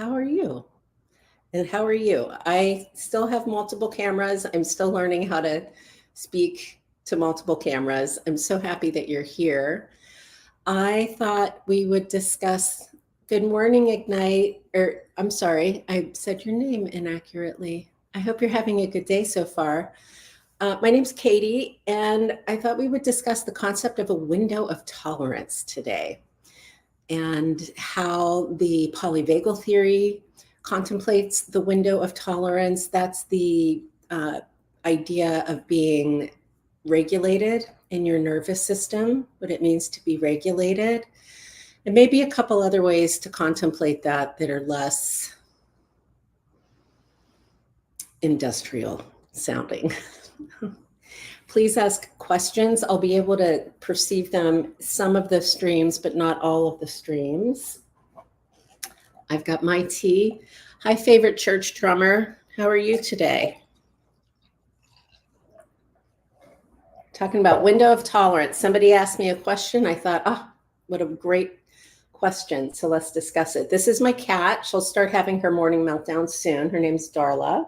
how are you? And how are you? I still have multiple cameras. I'm still learning how to speak to multiple cameras. I'm so happy that you're here. I thought we would discuss. Good morning, Ignite. Or I'm sorry, I said your name inaccurately. I hope you're having a good day so far. My name's Katie, and I thought we would discuss the concept of a window of tolerance today and how the polyvagal theory contemplates the window of tolerance. That's the idea of being regulated in your nervous system, what it means to be regulated. And maybe a couple other ways to contemplate that are less industrial sounding. Please ask questions. I'll be able to perceive them, some of the streams, but not all of the streams. I've got my tea. Hi, favorite church drummer. How are you today? Talking about window of tolerance. Somebody asked me a question. I thought, oh, what a great question. So let's discuss it. This is my cat. She'll start having her morning meltdown soon. Her name's Darla.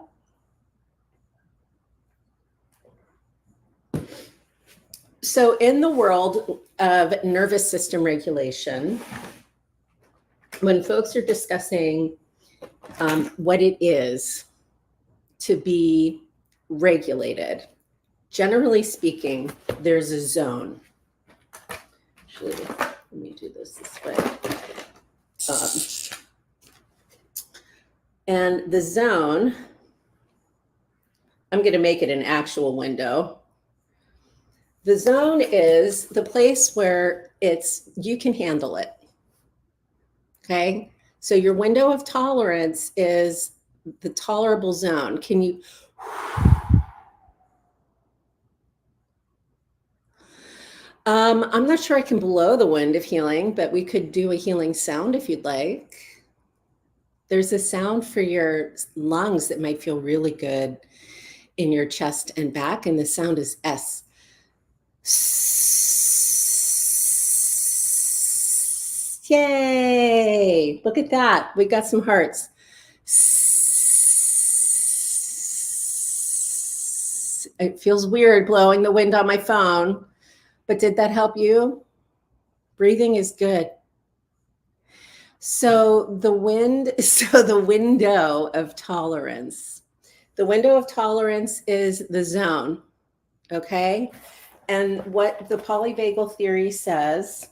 So in the world of nervous system regulation, when folks are discussing what it is to be regulated, generally speaking, there's a zone. Actually, let me do this way. And the zone, I'm going to make it an actual window. The zone is the place where you can handle it. Okay. So your window of tolerance is the tolerable zone. Can you? I'm not sure I can blow the wind of healing, but we could do a healing sound if you'd like. There's a sound for your lungs that might feel really good in your chest and back, and the sound is S. Yay! Look at that. We got some hearts. It feels weird blowing the wind on my phone, but did that help you? Breathing is good. So the window of tolerance. The window of tolerance is the zone, okay? And what the polyvagal theory says,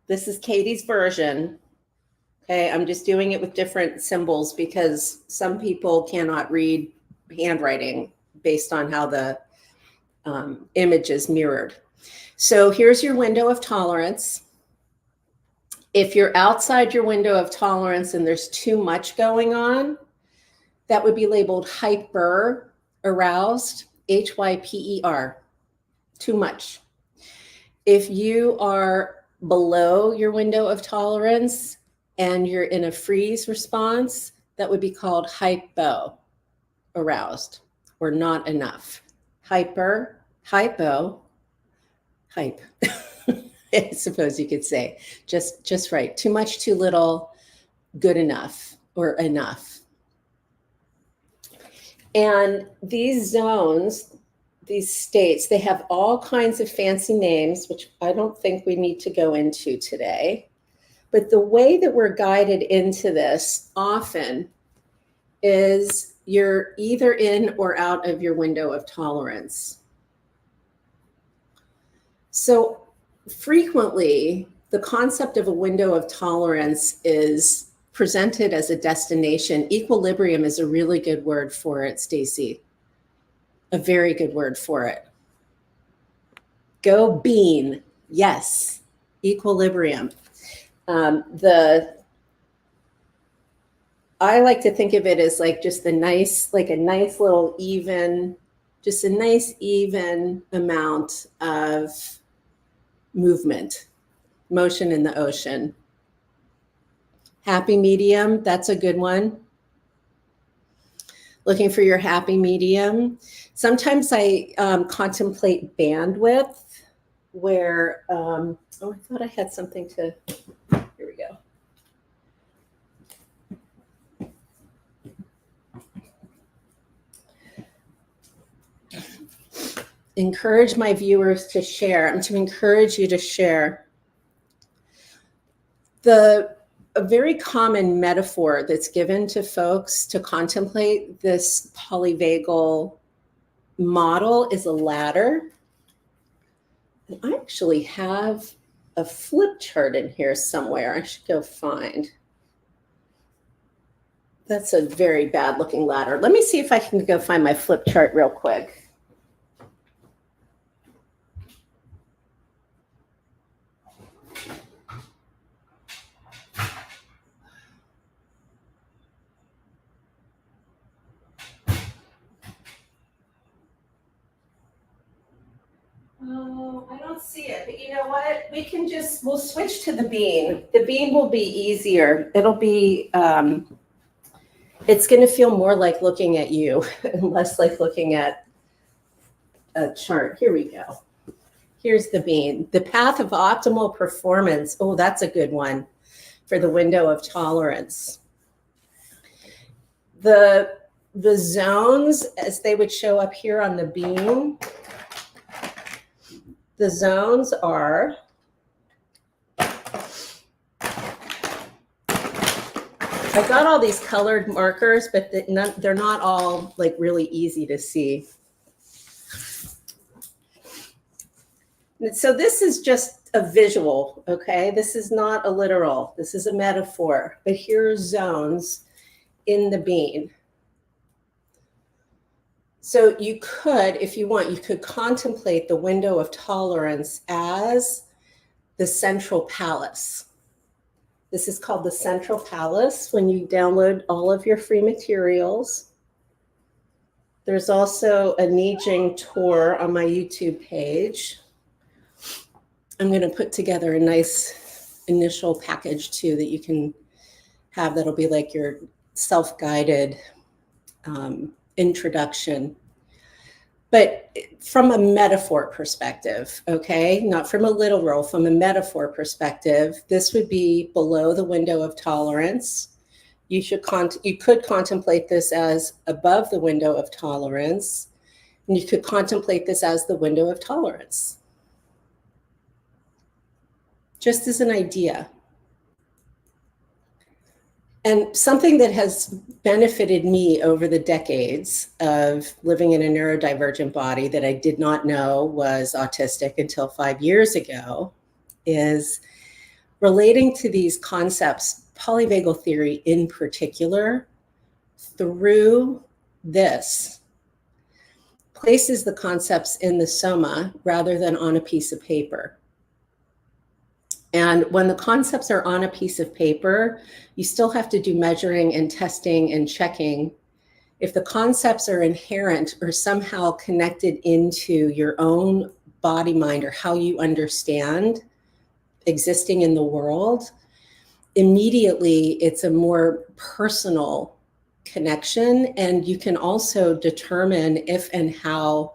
this is Katie's version, okay? I'm just doing it with different symbols because some people cannot read handwriting based on how the image is mirrored. So here's your window of tolerance. If you're outside your window of tolerance and there's too much going on, that would be labeled hyper aroused, HYPER, too much. If you are below your window of tolerance and you're in a freeze response, that would be called hypo aroused or not enough. Hyper, hypo, hype. I suppose you could say just right. Too much, too little, good enough, or enough. And these zones, these states, they have all kinds of fancy names, which I don't think we need to go into today. But the way that we're guided into this often is you're either in or out of your window of tolerance. So frequently, the concept of a window of tolerance is presented as a destination. Equilibrium is a really good word for it, Stacy. A very good word for it. Go bean. Yes, equilibrium. I like to think of it as like just a nice little even, just a nice even amount of movement, motion in the ocean. Happy medium, that's a good one. Looking for your happy medium. Sometimes I contemplate bandwidth where, oh, I thought I had something to, here we go. encourage my viewers to share. I'm to encourage you to share. A very common metaphor that's given to folks to contemplate this polyvagal model is a ladder. And I actually have a flip chart in here somewhere. I should go find. That's a very bad looking ladder. Let me see if I can go find my flip chart real quick. Oh, I don't see it, but you know what? We'll switch to the bean. The bean will be easier. It'll be, it's going to feel more like looking at you and less like looking at a chart. Here we go. Here's the bean. The path of optimal performance. Oh, that's a good one for the window of tolerance. The zones, as they would show up here on the bean, the zones are I got all these colored markers, but they're not all like really easy to see. So this is just a visual, okay? This is not a literal. This is a metaphor. But here are zones in the bean. So you could, if you want, you could contemplate the window of tolerance as the central palace. This is called the central palace when you download all of your free materials. There's also a Nijing tour on my YouTube page. I'm going to put together a nice initial package too that you can have that'll be like your self-guided introduction. But from a metaphor perspective, okay, not from a literal, from a metaphor perspective, this would be below the window of tolerance. You could contemplate this as above the window of tolerance, and you could contemplate this as the window of tolerance. Just as an idea. And something that has benefited me over the decades of living in a neurodivergent body that I did not know was autistic until 5 years ago is relating to these concepts, polyvagal theory in particular, through this, places the concepts in the soma rather than on a piece of paper. And when the concepts are on a piece of paper, you still have to do measuring and testing and checking. If the concepts are inherent or somehow connected into your own body, mind, or how you understand existing in the world, immediately it's a more personal connection. And you can also determine if and how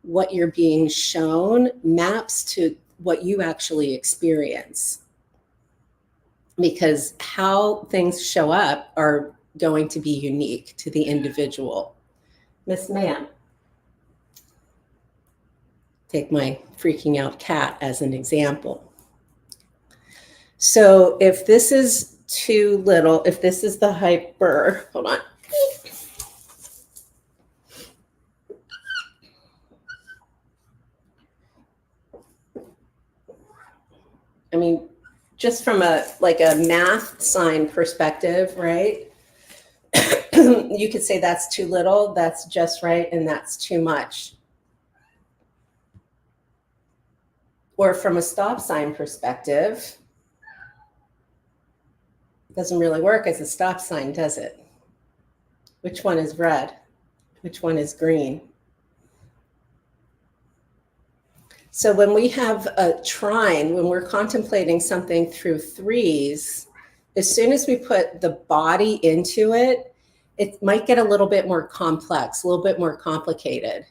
what you're being shown maps to what you actually experience, because how things show up are going to be unique to the individual. Miss Ma'am, take my freaking out cat as an example. So if this is too little, if this is the hyper, hold on. I mean, just from a math sign perspective, right? You could say that's too little, that's just right, and that's too much. Or from a stop sign perspective, it doesn't really work as a stop sign, does it? Which one is red? Which one is green? So when we have a trine, when we're contemplating something through threes, as soon as we put the body into it, it might get a little bit more complex, a little bit more complicated.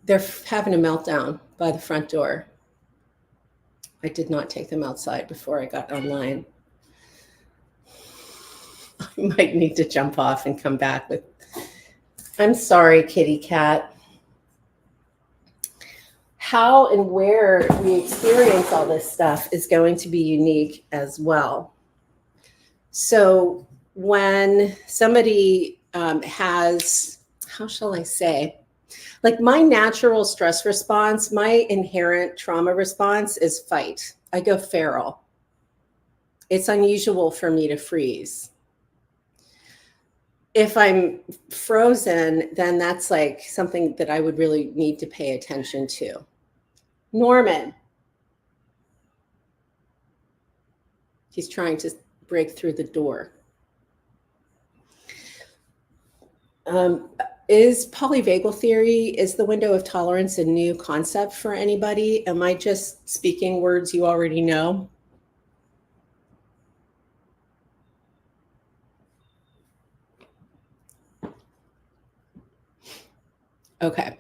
They're having a meltdown by the front door. I did not take them outside before I got online. I might need to jump off and come back with I'm sorry, kitty cat. How and where we experience all this stuff is going to be unique as well. So when somebody has, how shall I say, like my natural stress response, my inherent trauma response is fight. I go feral. It's unusual for me to freeze. If I'm frozen, then that's like something that I would really need to pay attention to. Norman. He's trying to break through the door. Is polyvagal theory, is the window of tolerance a new concept for anybody? Am I just speaking words you already know? Okay.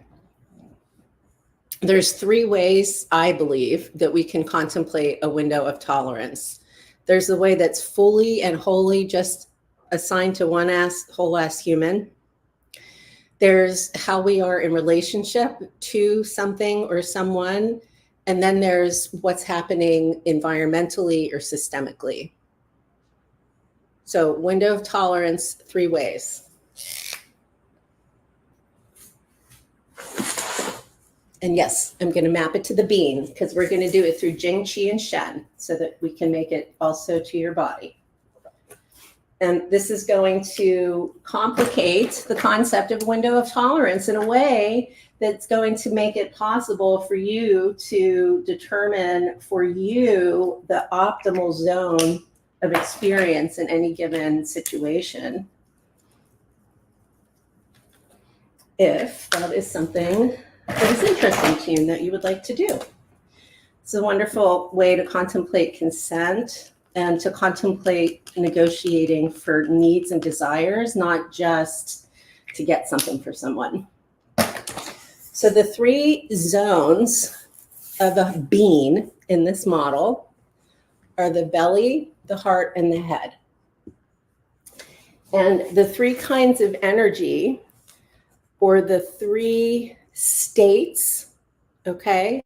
There's three ways, I believe, that we can contemplate a window of tolerance. There's the way that's fully and wholly just assigned to one whole ass human. There's how we are in relationship to something or someone. And then there's what's happening environmentally or systemically. So window of tolerance, three ways. And yes, I'm going to map it to the bean because we're going to do it through Jing, Qi, and Shen so that we can make it also to your body. And this is going to complicate the concept of window of tolerance in a way that's going to make it possible for you to determine for you the optimal zone of experience in any given situation. If that is something that is interesting to you and that you would like to do. It's a wonderful way to contemplate consent and to contemplate negotiating for needs and desires, not just to get something for someone. So the three zones of a being in this model are the belly, the heart, and the head. And the three kinds of energy, or the three states, okay?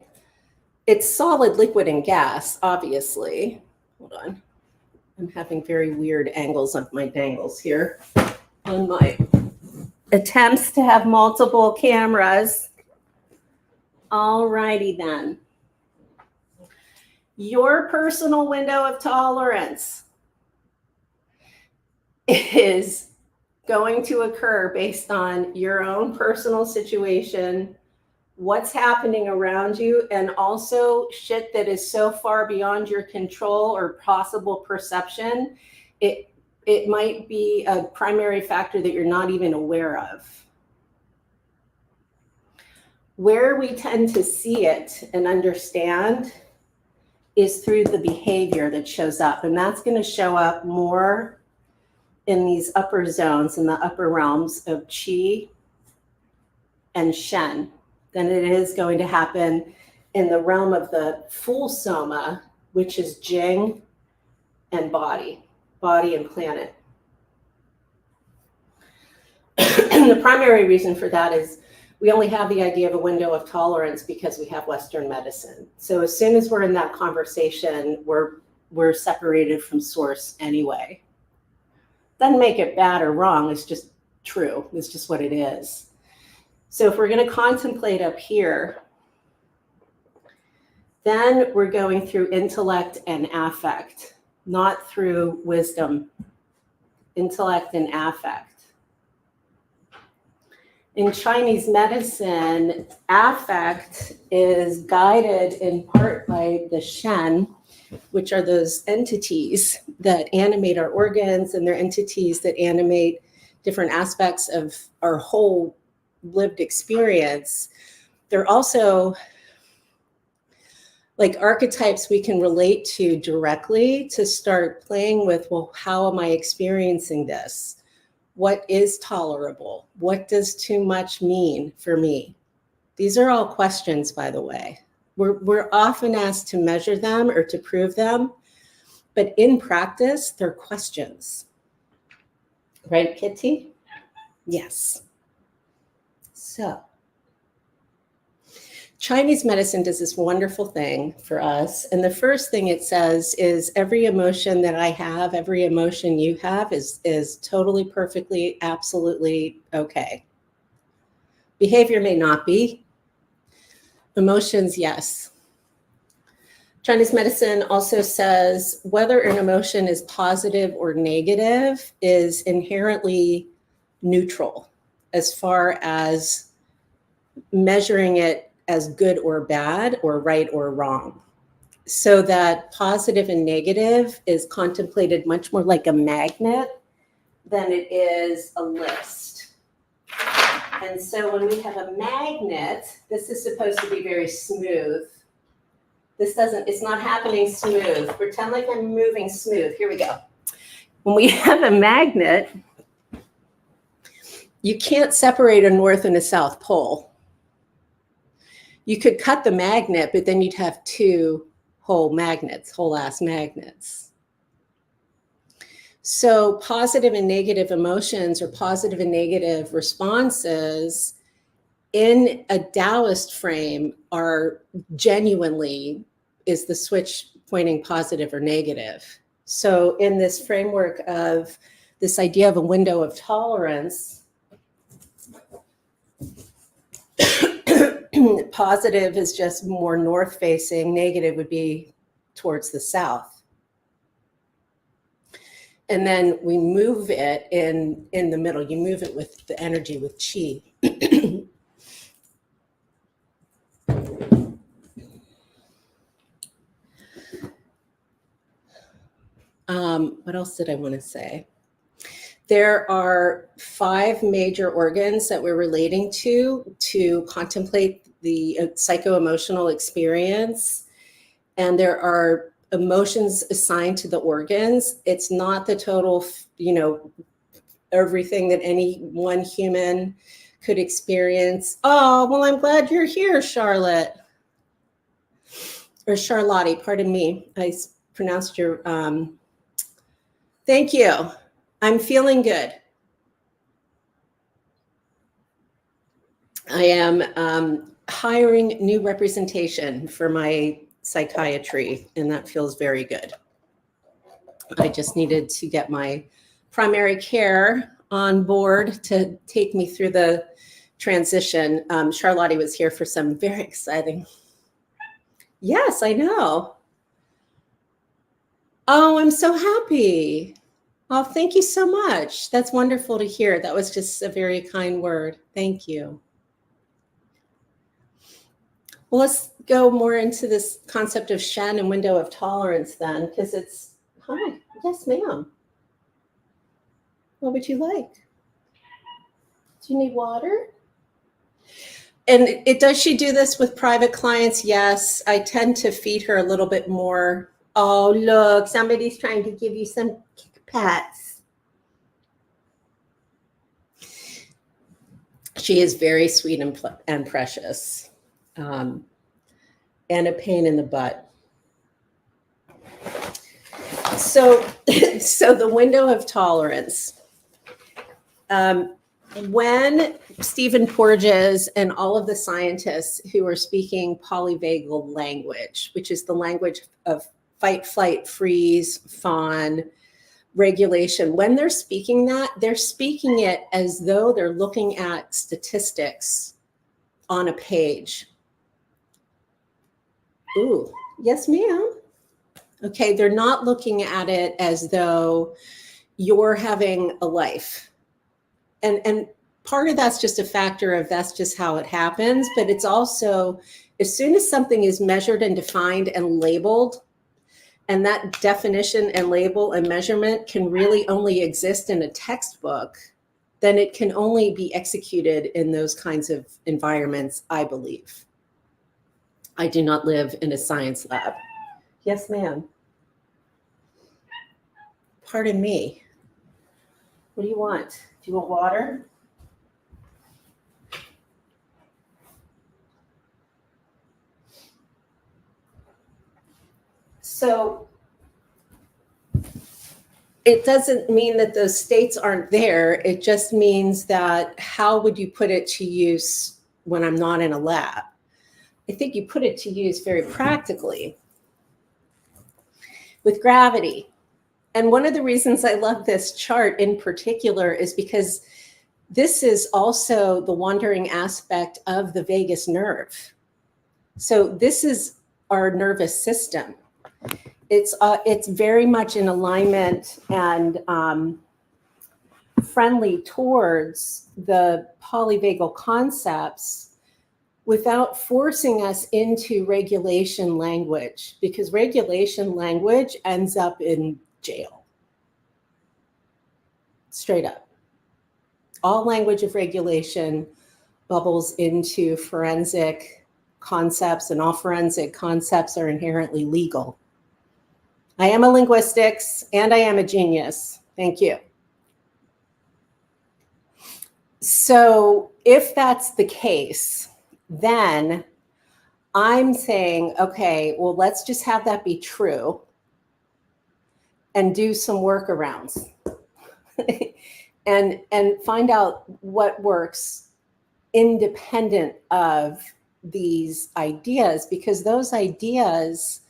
It's solid, liquid, and gas, obviously. Hold on. I'm having very weird angles of my dangles here on my attempts to have multiple cameras. All righty then. Your personal window of tolerance is going to occur based on your own personal situation, what's happening around you, and also shit that is so far beyond your control or possible perception, it might be a primary factor that you're not even aware of. Where we tend to see it and understand is through the behavior that shows up, and that's going to show up more in these upper zones, in the upper realms of Qi and Shen, than it is going to happen in the realm of the full soma, which is Jing and body and planet. And the primary reason for that is we only have the idea of a window of tolerance because we have Western medicine. So as soon as we're in that conversation, we're separated from source anyway. Doesn't make it bad or wrong, it's just true. It's just what it is. So if we're going to contemplate up here, then we're going through intellect and affect, not through wisdom. Intellect and affect. In Chinese medicine, affect is guided in part by the Shen, which are those entities that animate our organs, and they're entities that animate different aspects of our whole lived experience. They're also like archetypes we can relate to directly to start playing with, well, how am I experiencing this? What is tolerable? What does too much mean for me? These are all questions, by the way. We're often asked to measure them or to prove them, but in practice, they're questions. Right, Kitty? Yes. So Chinese medicine does this wonderful thing for us. And the first thing it says is every emotion that I have, every emotion you have is totally, perfectly, absolutely okay. Behavior may not be. Emotions, yes. Chinese medicine also says whether an emotion is positive or negative is inherently neutral as far as measuring it as good or bad or right or wrong. So that positive and negative is contemplated much more like a magnet than it is a list. And so when we have a magnet, this is supposed to be very smooth. It's not happening smooth. Pretend like I'm moving smooth. Here we go. When we have a magnet, you can't separate a north and a south pole. You could cut the magnet, but then you'd have two whole ass magnets. So positive and negative emotions or positive and negative responses in a Taoist frame are genuinely is the switch pointing positive or negative. So in this framework of this idea of a window of tolerance, positive is just more north facing, negative would be towards the south. And then we move it in the middle. You move it with the energy, with chi. What else did I want to say? There are 5 major organs that we're relating to contemplate the psycho-emotional experience. And there are emotions assigned to the organs. It's not the total, everything that any one human could experience. Oh, well, I'm glad you're here, Charlotte. Or Charlotte, pardon me. I pronounced your, thank you. I'm feeling good. I am hiring new representation for my psychiatry, and that feels very good. I just needed to get my primary care on board to take me through the transition. Charlotte was here for some very exciting. Yes, I know. Oh, I'm so happy. Oh, thank you so much. That's wonderful to hear. That was just a very kind word. Thank you. Well, let's go more into this concept of Shen and window of tolerance then, because it's, hi, yes, ma'am. What would you like? Do you need water? And does she do this with private clients? Yes, I tend to feed her a little bit more. Oh, look, somebody's trying to give you some pats. She is very sweet and precious, and a pain in the butt. So the window of tolerance. When Stephen Porges and all of the scientists who are speaking polyvagal language, which is the language of fight, flight, freeze, fawn, regulation, when they're speaking that, they're speaking it as though they're looking at statistics on a page. Ooh, yes, ma'am. Okay, they're not looking at it as though you're having a life. And part of that's just a factor of that's just how it happens, but it's also as soon as something is measured and defined and labeled, and that definition and label and measurement can really only exist in a textbook, then it can only be executed in those kinds of environments, I believe. I do not live in a science lab. Yes, ma'am. Pardon me. What do you want? Do you want water? So it doesn't mean that those states aren't there. It just means that how would you put it to use when I'm not in a lab? I think you put it to use very practically with gravity. And one of the reasons I love this chart in particular is because this is also the wandering aspect of the vagus nerve. So this is our nervous system. It's very much in alignment and friendly towards the polyvagal concepts without forcing us into regulation language, because regulation language ends up in jail. Straight up. All language of regulation bubbles into forensic concepts, and all forensic concepts are inherently legal. I am a linguistics and I am a genius. Thank you. So if that's the case, then I'm saying, okay, well, let's just have that be true and do some workarounds and find out what works independent of these ideas, because those ideas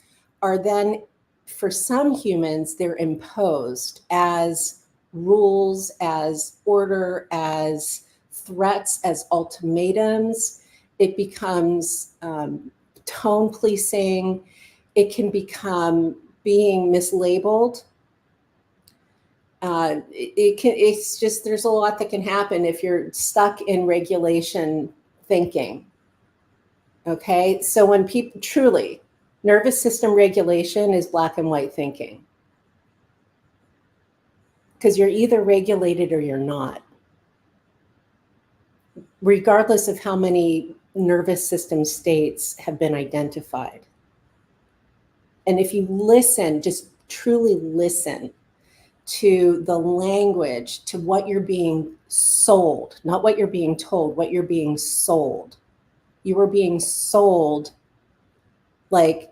are then, for some humans, they're imposed as rules, as order, as threats, as ultimatums. It becomes tone policing. It can become being mislabeled. It's just, there's a lot that can happen if you're stuck in regulation thinking. Okay, so when people truly, nervous system regulation is black and white thinking. Because you're either regulated or you're not, regardless of how many nervous system states have been identified. And if you listen, just truly listen to the language, to what you're being sold, not what you're being told, what you're being sold. You are being sold like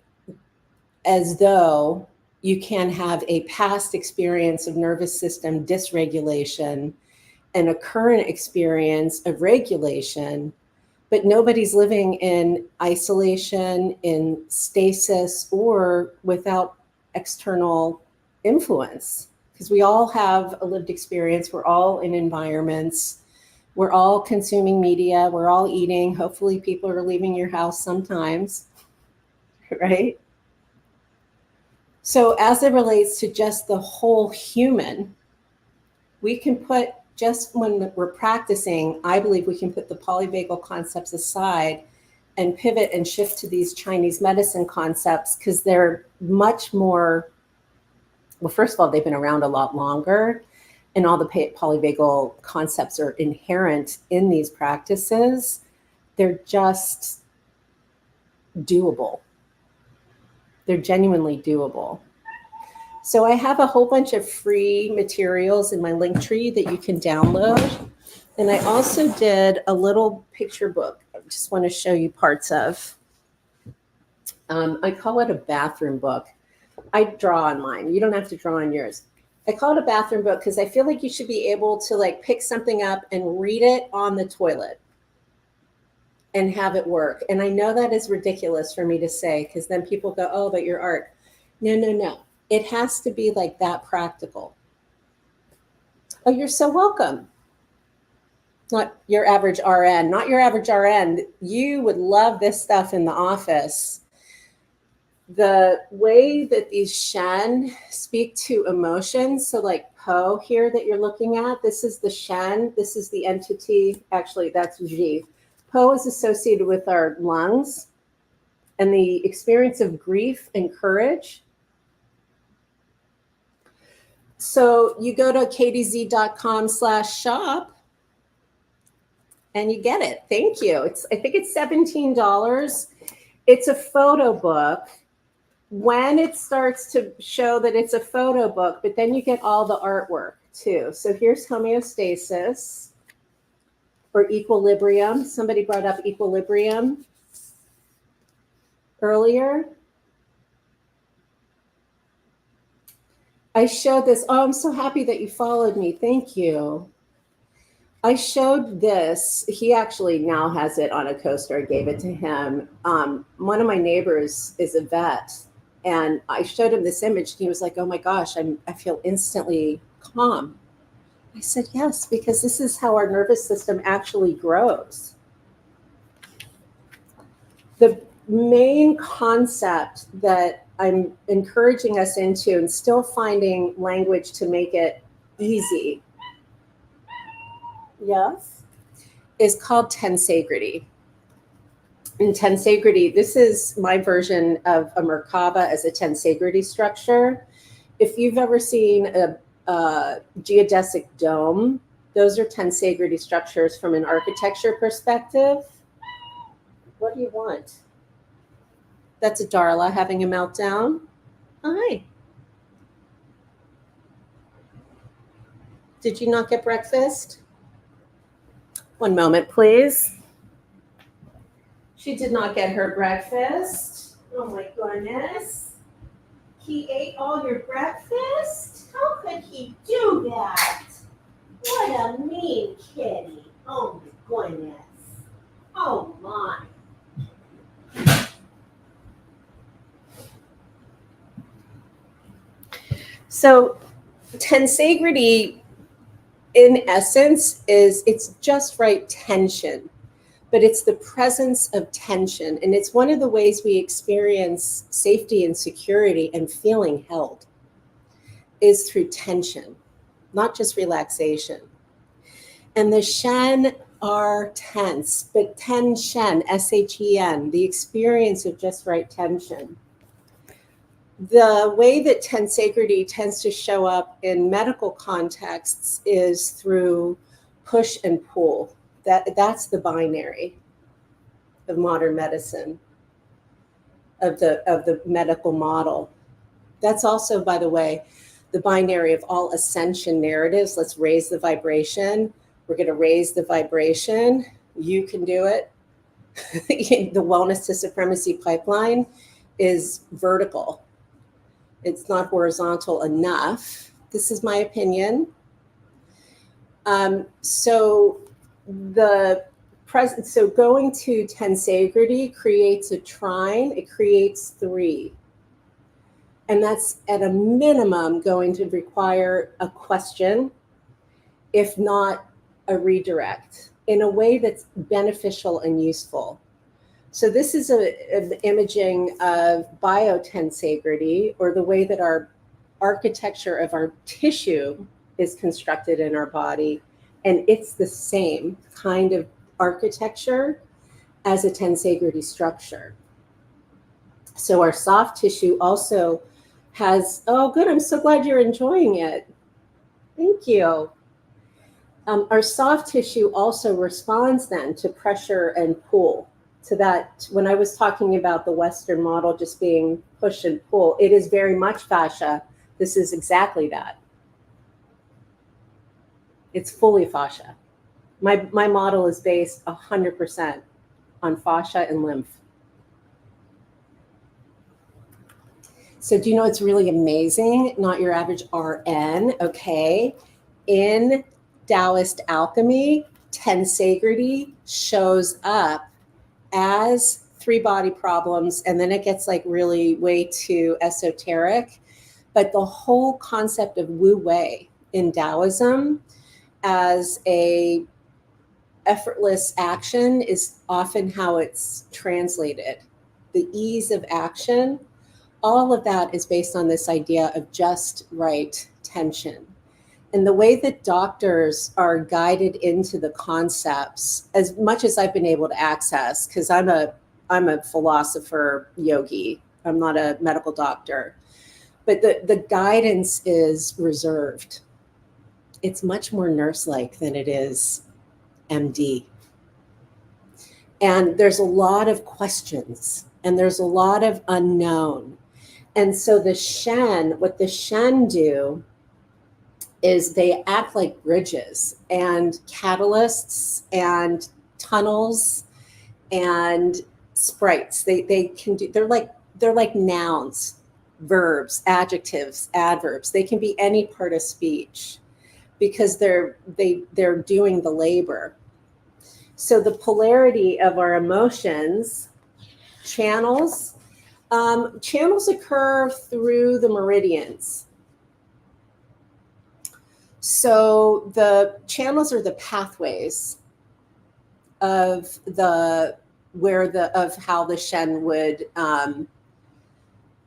as though you can have a past experience of nervous system dysregulation and a current experience of regulation, but nobody's living in isolation, in stasis, or without external influence, because we all have a lived experience. We're all in environments. We're all consuming media. We're all eating. Hopefully people are leaving your house sometimes, right? So as it relates to just the whole human, we can put, just when we're practicing, I believe we can put the polyvagal concepts aside and pivot and shift to these Chinese medicine concepts, because they're much more, well, first of all, they've been around a lot longer, and all the polyvagal concepts are inherent in these practices. They're just doable. They're genuinely doable. So I have a whole bunch of free materials in my link tree that you can download. And I also did a little picture book. I just want to show you parts of. I call it a bathroom book. I draw on mine. You don't have to draw on yours. I call it a bathroom book because I feel like you should be able to like pick something up and read it on the toilet and have it work. And I know that is ridiculous for me to say, because then people go, oh, but your art. No, no, no. It has to be like that practical. Oh, you're so welcome. Not your average RN, not your average RN. You would love this stuff in the office. The way that these Shen speak to emotions, so like Po here that you're looking at, this is the Shen, this is the entity, actually that's Ji. Po is associated with our lungs and the experience of grief and courage. So you go to kdz.com/shop and you get it. Thank you. I think it's $17. It's a photo book. When it starts to show that it's a photo book, but then you get all the artwork too. So here's homeostasis or equilibrium. Somebody brought up equilibrium earlier. I showed this. Oh, I'm so happy that you followed me. Thank you. I showed this. He actually now has it on a coaster. I gave it to him. One of my neighbors is a vet, and I showed him this image, and he was like, "Oh my gosh, I feel instantly calm." I said, "Yes, because this is how our nervous system actually grows." The main concept that I'm encouraging us into, and still finding language to make it easy, yes, is called tensegrity. In tensegrity, this is my version of a Merkaba as a tensegrity structure. If you've ever seen a geodesic dome, those are tensegrity structures from an architecture perspective. What do you want? That's a Darla having a meltdown. Hi. Did you not get breakfast? One moment, please. She did not get her breakfast. Oh my goodness. He ate all your breakfast? How could he do that? What a mean kitty. Oh my goodness. Oh my. So tensegrity in essence is it's just right tension, but it's the presence of tension. And it's one of the ways we experience safety and security and feeling held is through tension, not just relaxation. And the Shen are tense, but tension, S-H-E-N, the experience of just right tension. The way that tensegrity tends to show up in medical contexts is through push and pull. That's the binary of modern medicine, of the medical model. That's also, by the way, the binary of all ascension narratives. Let's raise the vibration. We're going to raise the vibration. You can do it. The wellness to supremacy pipeline is vertical. It's not horizontal enough. This is my opinion. So going to tensegrity creates a trine. It creates 3. And that's at a minimum going to require a question, if not a redirect, in a way that's beneficial and useful. So this is an imaging of biotensegrity, or the way that our architecture of our tissue is constructed in our body. And it's the same kind of architecture as a tensegrity structure. So our soft tissue also has, oh good, I'm so glad you're enjoying it. Thank you. Our soft tissue also responds then to pressure and pull. To that, when I was talking about the Western model just being push and pull, it is very much fascia. This is exactly that. It's fully fascia. My model is based 100% on fascia and lymph. So do you know it's really amazing? Not your average RN, okay? In Taoist alchemy, tensegrity shows up as 3 body problems, and then it gets like really way too esoteric. But the whole concept of Wu Wei in Taoism as a effortless action is often how it's translated. The ease of action, all of that is based on this idea of just right tension. And the way that doctors are guided into the concepts, as much as I've been able to access, because I'm a philosopher yogi, I'm not a medical doctor, but the guidance is reserved. It's much more nurse-like than it is MD. And there's a lot of questions, and there's a lot of unknown. And so what the Shen do is they act like bridges and catalysts and tunnels and sprites. They can do, they're like nouns. verbs, adjectives, adverbs. They can be any part of speech because they're doing the labor. So the polarity of our emotions channels, channels occur through the meridians. So the channels are the pathways of how the Shen would,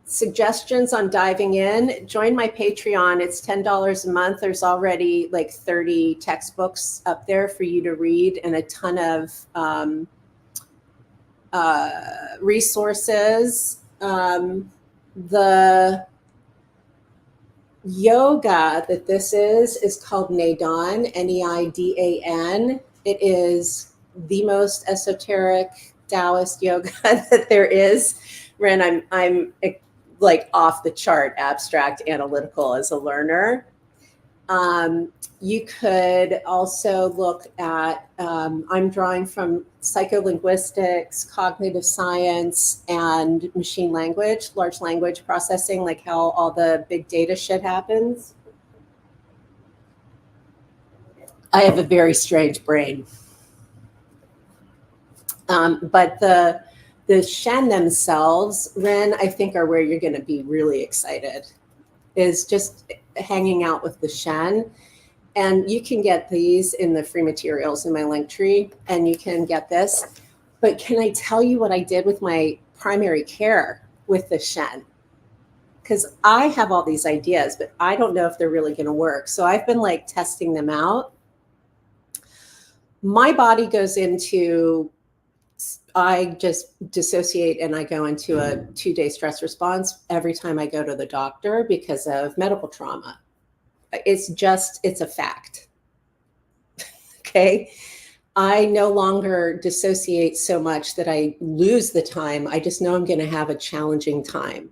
suggestions on diving in, join my Patreon. It's $10 a month. There's already like 30 textbooks up there for you to read and a ton of resources. The yoga that this is called Neidan, Neidan. It is the most esoteric Taoist yoga that there is. Ren, I'm like off the chart, abstract, analytical as a learner. You could also look at, I'm drawing from psycholinguistics, cognitive science, and machine language, large language processing, like how all the big data shit happens. I have a very strange brain. But the Shen themselves, Ren, I think are where you're going to be really excited, is just hanging out with the Shen. And you can get these in the free materials in my link tree, and you can get this. But can I tell you what I did with my primary care with the Shen? Because I have all these ideas, but I don't know if they're really going to work. So I've been like testing them out. My body goes into, I just dissociate and I go into a 2-day stress response every time I go to the doctor because of medical trauma. It's a fact. Okay. I no longer dissociate so much that I lose the time. I just know I'm going to have a challenging time.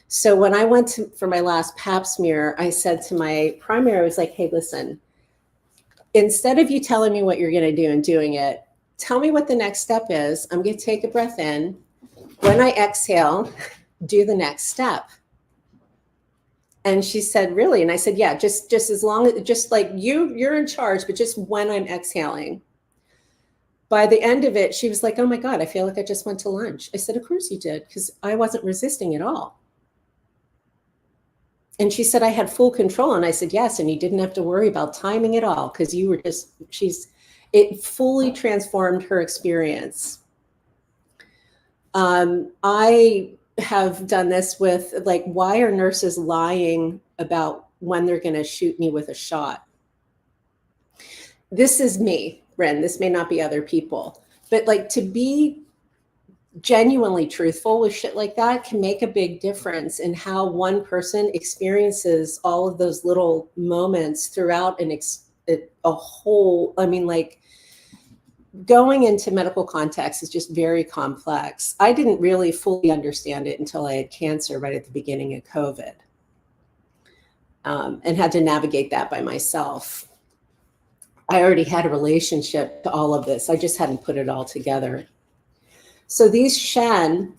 So when I went for my last pap smear, I said to my primary, I was like, hey, listen, instead of you telling me what you're going to do and doing it, tell me what the next step is. I'm going to take a breath in. When I exhale, do the next step. And she said, really? And I said, yeah, just as long as, just like you're in charge, but just when I'm exhaling. By the end of it, she was like, oh my God, I feel like I just went to lunch. I said, of course you did, because I wasn't resisting at all. And she said, I had full control. And I said, yes. And you didn't have to worry about timing at all, because you were just, it fully transformed her experience. I have done this with, like, why are nurses lying about when they're going to shoot me with a shot? This is me, Ren. This may not be other people, but like, to be genuinely truthful with shit like that can make a big difference in how one person experiences all of those little moments throughout a whole, I mean, like, going into medical context is just very complex. I didn't really fully understand it until I had cancer right at the beginning of COVID, and had to navigate that by myself. I already had a relationship to all of this. I just hadn't put it all together. So these Shen,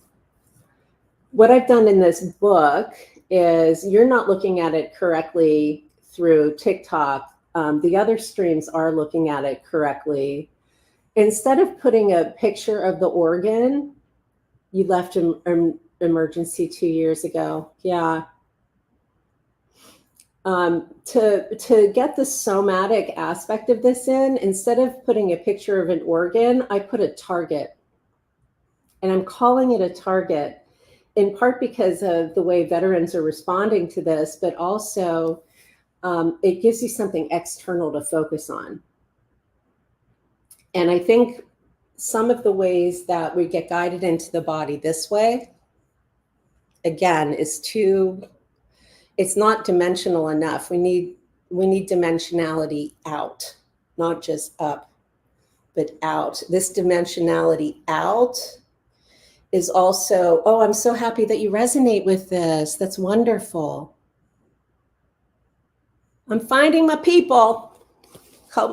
what I've done in this book is, you're not looking at it correctly through TikTok. The other streams are looking at it correctly. Instead of putting a picture of the organ, you left emergency 2 years ago. Yeah. To get the somatic aspect of this in, instead of putting a picture of an organ, I put a target. And I'm calling it a target in part because of the way veterans are responding to this, but also it gives you something external to focus on. And I think some of the ways that we get guided into the body this way, again, it's not dimensional enough. We need dimensionality out, not just up, but out. This dimensionality out is also, oh, I'm so happy that you resonate with this. That's wonderful. I'm finding my people.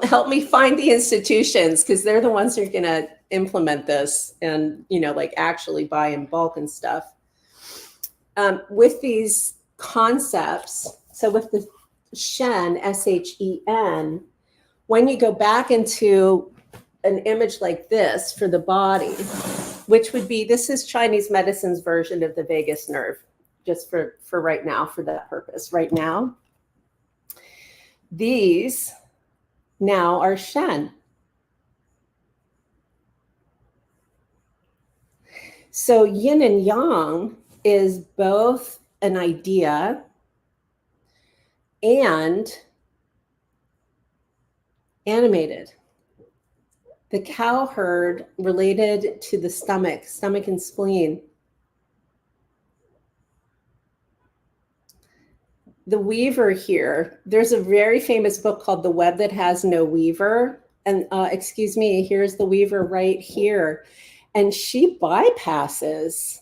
Help me find the institutions, because they're the ones who are going to implement this and, like, actually buy in bulk and stuff. with these concepts, so with the Shen, S-H-E-N, when you go back into an image like this for the body, which would be, this is Chinese medicine's version of the vagus nerve, just for right now, for that purpose. Right now, these now are Shen. So yin and yang is both an idea and animated. The cow herd related to the stomach and spleen. The weaver here, there's a very famous book called The Web That Has No Weaver. And excuse me, here's the weaver right here. And she bypasses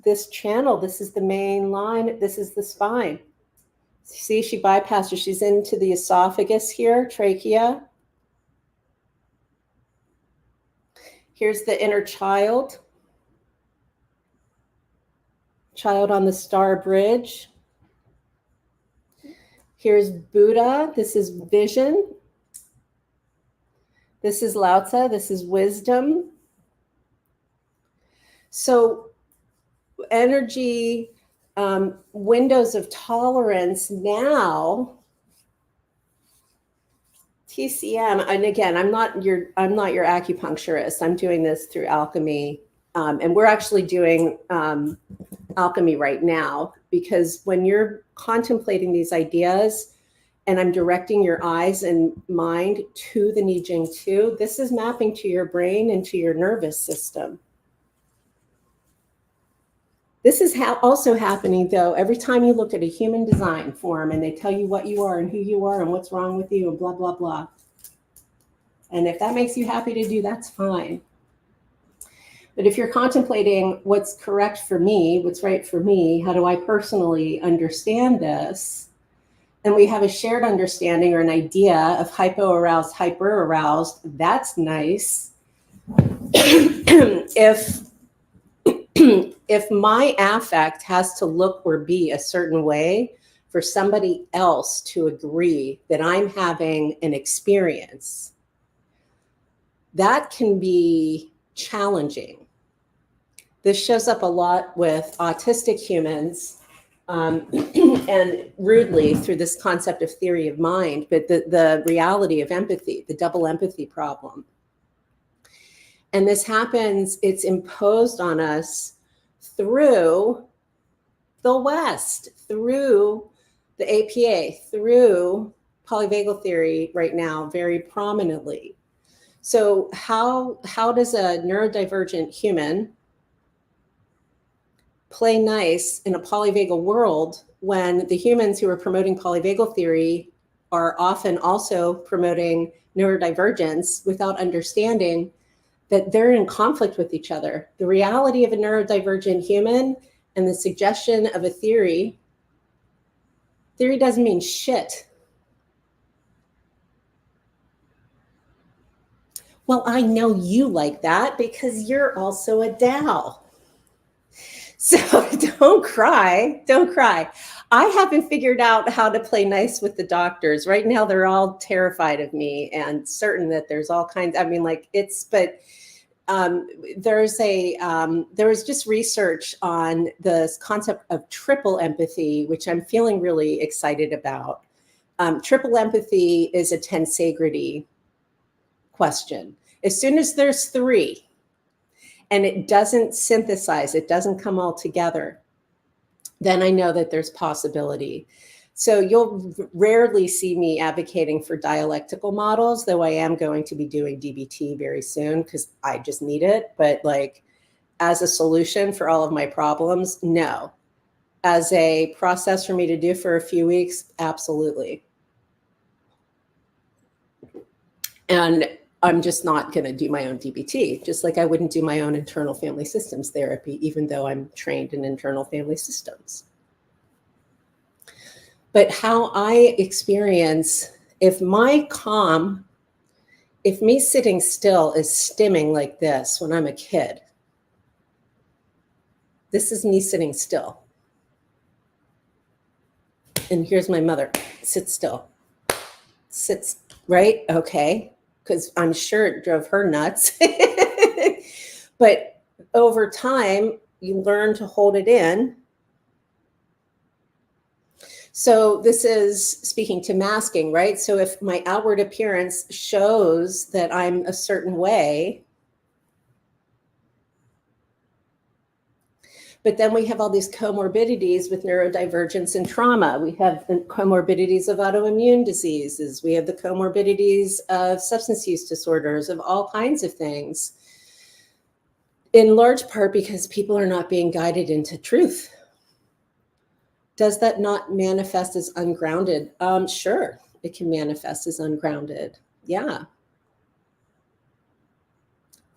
this channel. This is the main line. This is the spine. See, she bypasses. She's into the esophagus here, trachea. Here's the inner child. Child on the star bridge. Here's Buddha. This is vision. This is Lao Tzu. This is wisdom. So energy, windows of tolerance now, TCM, and again, I'm not your acupuncturist. I'm doing this through alchemy. And we're actually doing alchemy right now, because when you're contemplating these ideas and I'm directing your eyes and mind to the Nijing 2, this is mapping to your brain and to your nervous system. This is also happening, though, every time you look at a human design form and they tell you what you are and who you are and what's wrong with you and blah, blah, blah. And if that makes you happy to do, that's fine. But if you're contemplating what's correct for me, what's right for me, how do I personally understand this? And we have a shared understanding or an idea of hypo-aroused, hyper-aroused, that's nice. If my affect has to look or be a certain way for somebody else to agree that I'm having an experience, that can be challenging. This shows up a lot with autistic humans, and rudely through this concept of theory of mind, but the reality of empathy, the double empathy problem. And this happens, it's imposed on us through the West, through the APA, through polyvagal theory right now, very prominently. So how does a neurodivergent human play nice in a polyvagal world when the humans who are promoting polyvagal theory are often also promoting neurodivergence without understanding that they're in conflict with each other? The reality of a neurodivergent human and the suggestion of a theory doesn't mean shit. Well, I know you like that because you're also a Tao. So don't cry, don't cry. I haven't figured out how to play nice with the doctors. Right now, they're all terrified of me and certain that there's all kinds, I mean, like but there was just research on this concept of triple empathy, which I'm feeling really excited about. Triple empathy is a tensegrity question. As soon as there's 3, and it doesn't synthesize, it doesn't come all together, then I know that there's possibility. So you'll rarely see me advocating for dialectical models, though I am going to be doing DBT very soon because I just need it. But like as a solution for all of my problems, no. As a process for me to do for a few weeks, absolutely. And I'm just not going to do my own DBT, just like I wouldn't do my own internal family systems therapy, even though I'm trained in internal family systems. But how I experience, if me sitting still is stimming like this when I'm a kid, This is me sitting still. And here's my mother. Sit still. Sits, right? Okay. Because I'm sure it drove her nuts. But over time, you learn to hold it in. So this is speaking to masking, right? So if my outward appearance shows that I'm a certain way, but then we have all these comorbidities with neurodivergence and trauma. We have the comorbidities of autoimmune diseases. We have the comorbidities of substance use disorders, of all kinds of things. In large part because people are not being guided into truth. Does that not manifest as ungrounded? Sure, it can manifest as ungrounded. Yeah.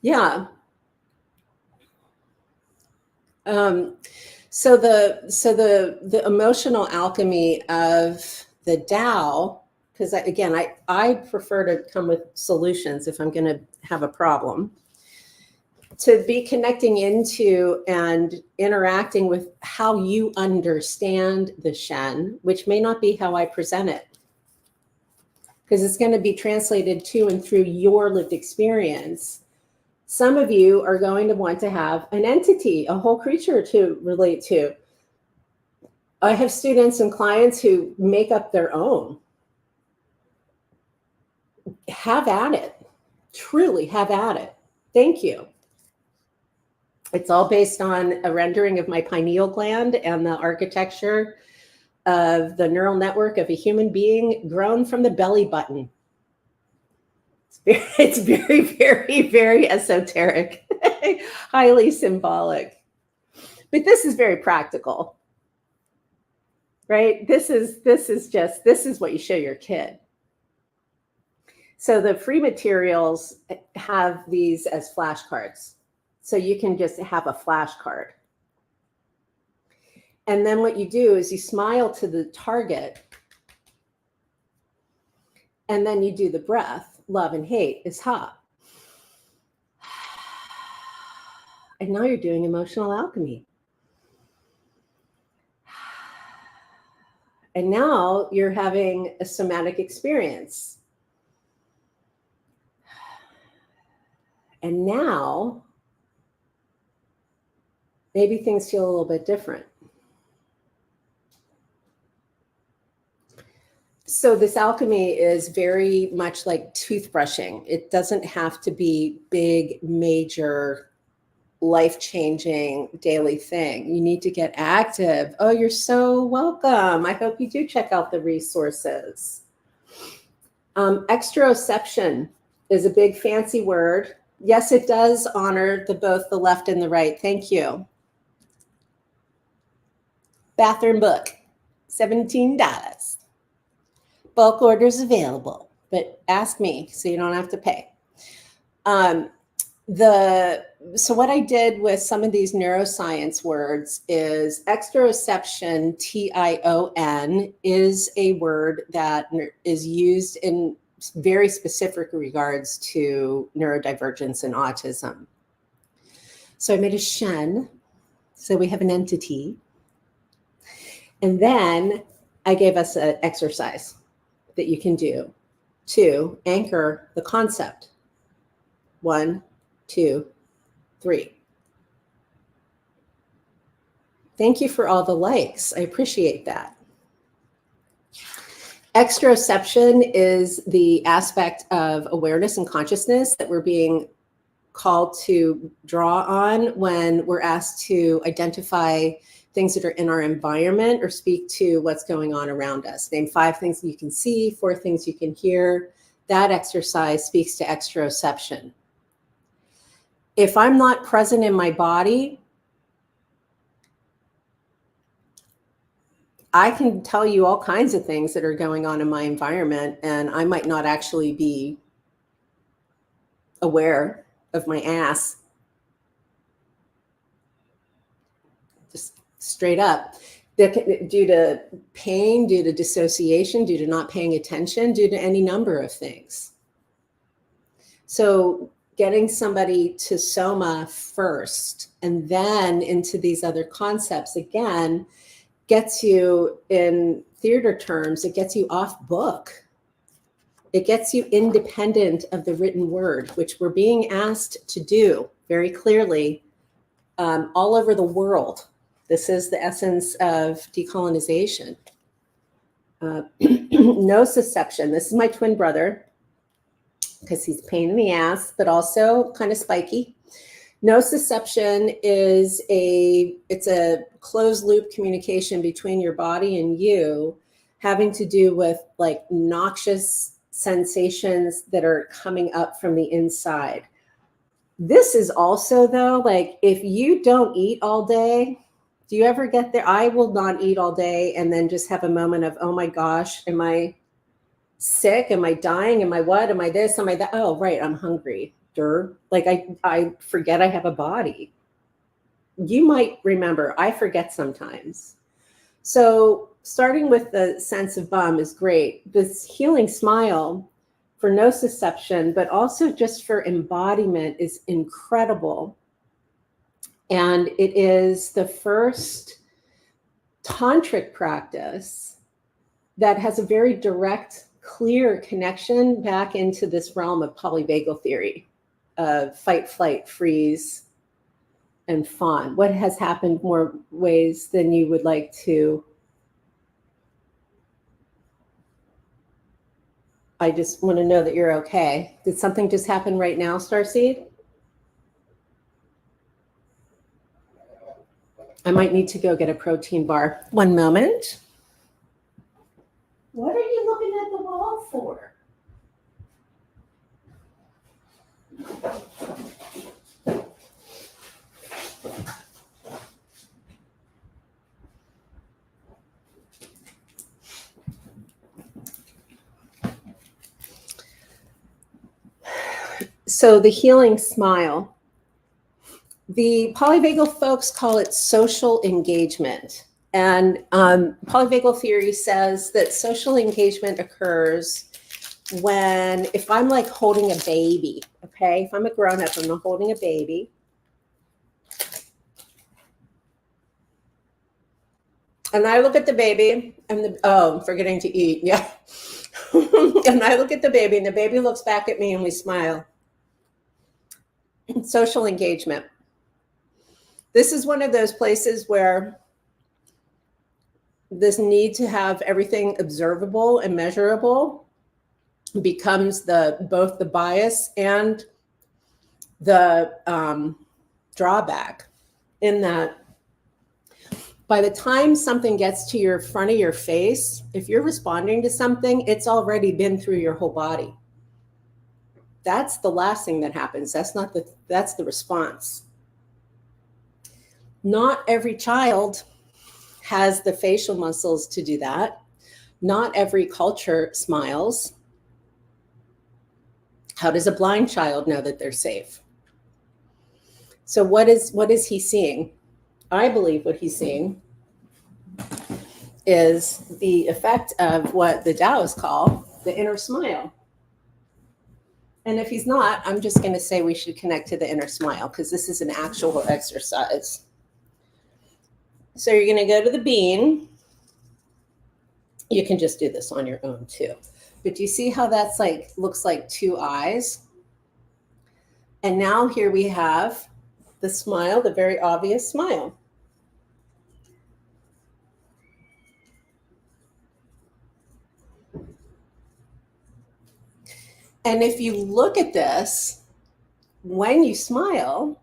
Yeah. So the emotional alchemy of the Tao, because again, I prefer to come with solutions if I'm going to have a problem. To be connecting into and interacting with how you understand the Shen, which may not be how I present it, because it's going to be translated to and through your lived experience. Some of you are going to want to have an entity, a whole creature to relate to. I have students and clients who make up their own. Have at it. Truly have at it. Thank you. It's all based on a rendering of my pineal gland and the architecture of the neural network of a human being grown from the belly button. It's very, very, very esoteric, highly symbolic. But this is very practical, right? This is what you show your kid. So the free materials have these as flashcards. So you can just have a flashcard. And then what you do is you smile to the target. And then you do the breath. Love and hate is ha. And now you're doing emotional alchemy. And now you're having a somatic experience. And now maybe things feel a little bit different. So this alchemy is very much like toothbrushing. It doesn't have to be big, major, life-changing daily thing. You need to get active. Oh, you're so welcome. I hope you do check out the resources. Exteroception is a big fancy word. Yes, it does honor both the left and the right. Thank you. Bathroom book, $17. Bulk orders available, but ask me so you don't have to pay. So what I did with some of these neuroscience words is exteroception, TION, is a word that is used in very specific regards to neurodivergence and autism. So I made a Shen, so we have an entity. And then I gave us an exercise that you can do to anchor the concept. 1, 2, 3. Thank you for all the likes. I appreciate that. Exteroception is the aspect of awareness and consciousness that we're being called to draw on when we're asked to identify things that are in our environment or speak to what's going on around us. Name 5 things you can see, 4 things you can hear. That exercise speaks to exteroception. If I'm not present in my body, I can tell you all kinds of things that are going on in my environment, and I might not actually be aware of my ass. Just straight up. Due to pain, due to dissociation, due to not paying attention, due to any number of things. So getting somebody to soma first and then into these other concepts again gets you, in theater terms, it gets you off book. It gets you independent of the written word, which we're being asked to do very clearly all over the world. This is the essence of decolonization. Nociception. This is my twin brother, because he's a pain in the ass, but also kind of spiky. Nociception is it's a closed loop communication between your body and you, having to do with like noxious sensations that are coming up from the inside. This is also, though, like if you don't eat all day, do you ever get there? I will not eat all day and then just have a moment of, oh my gosh, am I sick? Am I dying? Am I what? Am I this? Am I that? Oh, right, I'm hungry. Like I forget I have a body. You might remember, I forget sometimes. So starting with the sense of bum is great. This healing smile for nociception, but also just for embodiment, is incredible. And it is the first tantric practice that has a very direct, clear connection back into this realm of polyvagal theory of fight, flight, freeze, and fawn. What has happened more ways than you would like to? I just want to know that you're okay. Did something just happen right now, Starseed? I might need to go get a protein bar. One moment. What are you looking at the wall for? So the healing smile. The polyvagal folks call it social engagement. And polyvagal theory says that social engagement occurs when, if I'm like holding a baby, okay? If I'm a grown-up, I'm holding a baby. And I look at the baby and I'm forgetting to eat, yeah. And I look at the baby and the baby looks back at me and we smile. Social engagement. This is one of those places where this need to have everything observable and measurable becomes both the bias and the drawback, in that by the time something gets to your front of your face, if you're responding to something, it's already been through your whole body. That's the last thing that happens. That's the response. Not every child has the facial muscles to do that. Not every culture smiles. How does a blind child know that they're safe? So what is he seeing? I believe what he's seeing is the effect of what the Taoists call the inner smile. And if he's not, I'm just going to say we should connect to the inner smile, because this is an actual exercise. So you're going to go to the bean. You can just do this on your own too. But do you see how that's like, looks like two eyes? And now here we have the smile, the very obvious smile. And if you look at this, when you smile,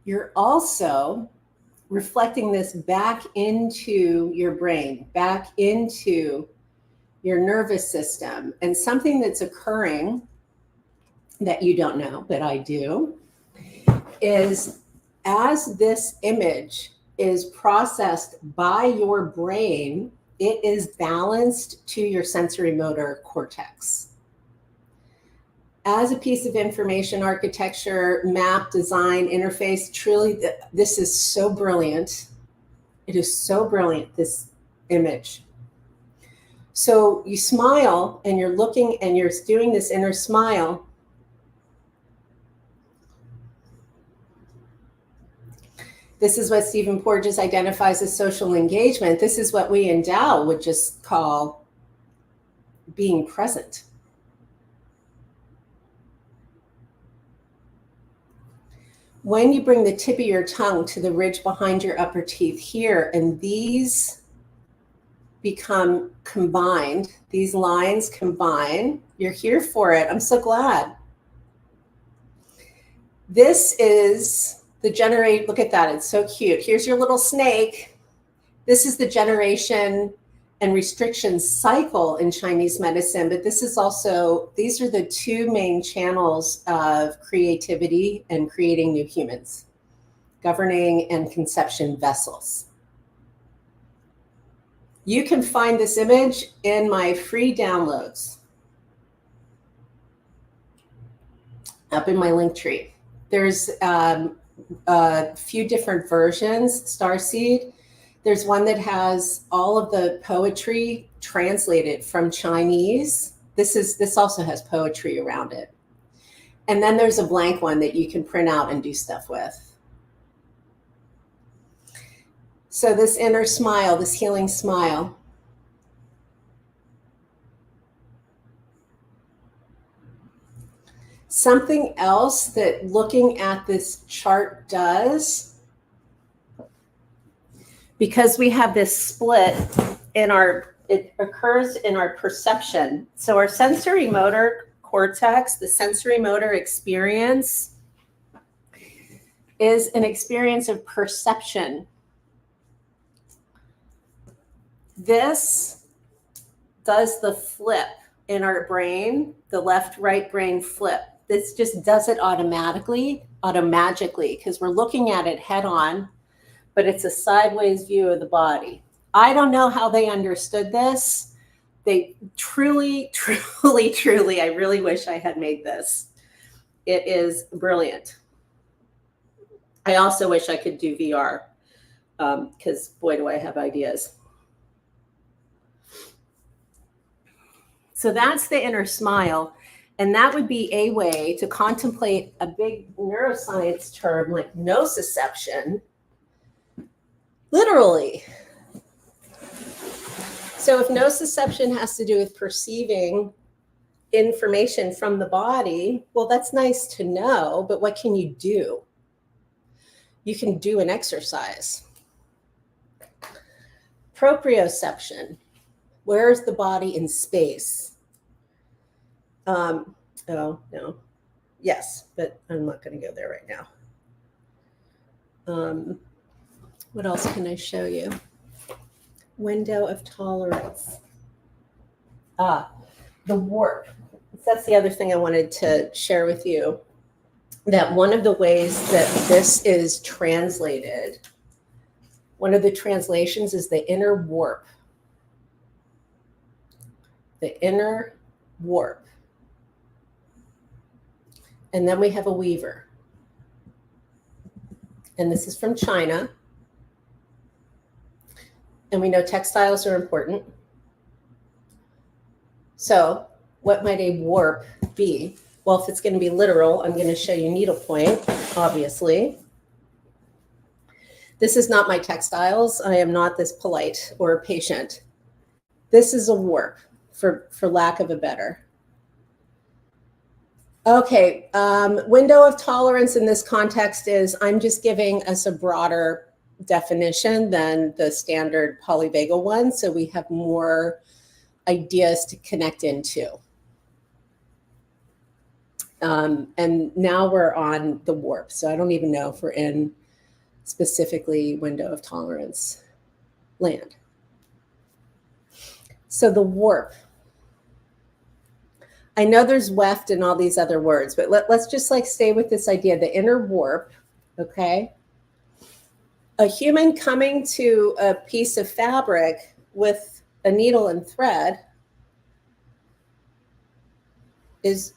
you're also reflecting this back into your brain, back into your nervous system. And something that's occurring that you don't know, but I do, is as this image is processed by your brain, it is balanced to your sensory motor cortex. As a piece of information architecture, map, design, interface, truly, this is so brilliant. It is so brilliant, this image. So you smile and you're looking and you're doing this inner smile. This is what Stephen Porges identifies as social engagement. This is what we in Tao would just call being present. When you bring the tip of your tongue to the ridge behind your upper teeth here, and these become combined, these lines combine, you're here for it. I'm so glad. This is the generate, look at that, it's so cute. Here's your little snake. This is the generation and restriction cycle in Chinese medicine, but this is also, these are the two main channels of creativity and creating new humans, governing and conception vessels. You can find this image in my free downloads up in my link tree. There's a few different versions, Starseed. There's one that has all of the poetry translated from Chinese. This also has poetry around it. And then there's a blank one that you can print out and do stuff with. So this inner smile, this healing smile. Something else that looking at this chart does, because we have this split in it occurs in our perception. So our sensory motor cortex, the sensory motor experience, is an experience of perception. This does the flip in our brain, the left-right brain flip. This just does it automatically, because we're looking at it head on, but it's a sideways view of the body. I don't know how they understood this. They truly, I really wish I had made this. It is brilliant. I also wish I could do VR, because boy, do I have ideas. So that's the inner smile. And that would be a way to contemplate a big neuroscience term like nociception, literally. So if nociception has to do with perceiving information from the body, well, that's nice to know, but what can you do? You can do an exercise. Proprioception. Where is the body in space? Oh, no. Yes, but I'm not going to go there right now. What else can I show you? Window of tolerance. The warp. That's the other thing I wanted to share with you. That one of the ways that this is translated, one of the translations is the inner warp. The inner warp. And then we have a weaver. And this is from China. And we know textiles are important. So what might a warp be? Well, if it's going to be literal, I'm going to show you needlepoint, obviously. This is not my textiles. I am not this polite or patient. This is a warp, for lack of a better. Okay, window of tolerance in this context is, I'm just giving us a broader definition than the standard polyvagal one, so we have more ideas to connect into. And now we're on the warp, so I don't even know if we're in specifically window of tolerance land. So the warp. I know there's weft and all these other words, but let's just like stay with this idea, the inner warp, okay? A human coming to a piece of fabric with a needle and thread is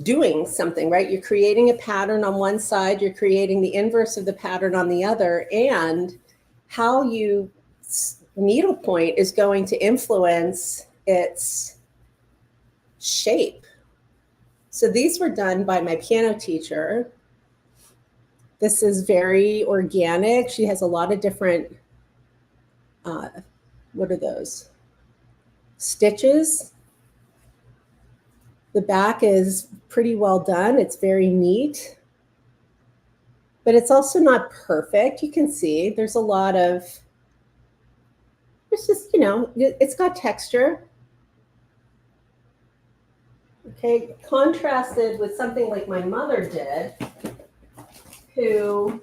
doing something, right? You're creating a pattern on one side, you're creating the inverse of the pattern on the other, and how you The needle point is going to influence its shape. So these were done by my piano teacher. This is very organic. She has a lot of different, what are those? Stitches. The back is pretty well done. It's very neat, but it's also not perfect. You can see there's a lot of, it's just, it's got texture. Okay, contrasted with something like my mother did, who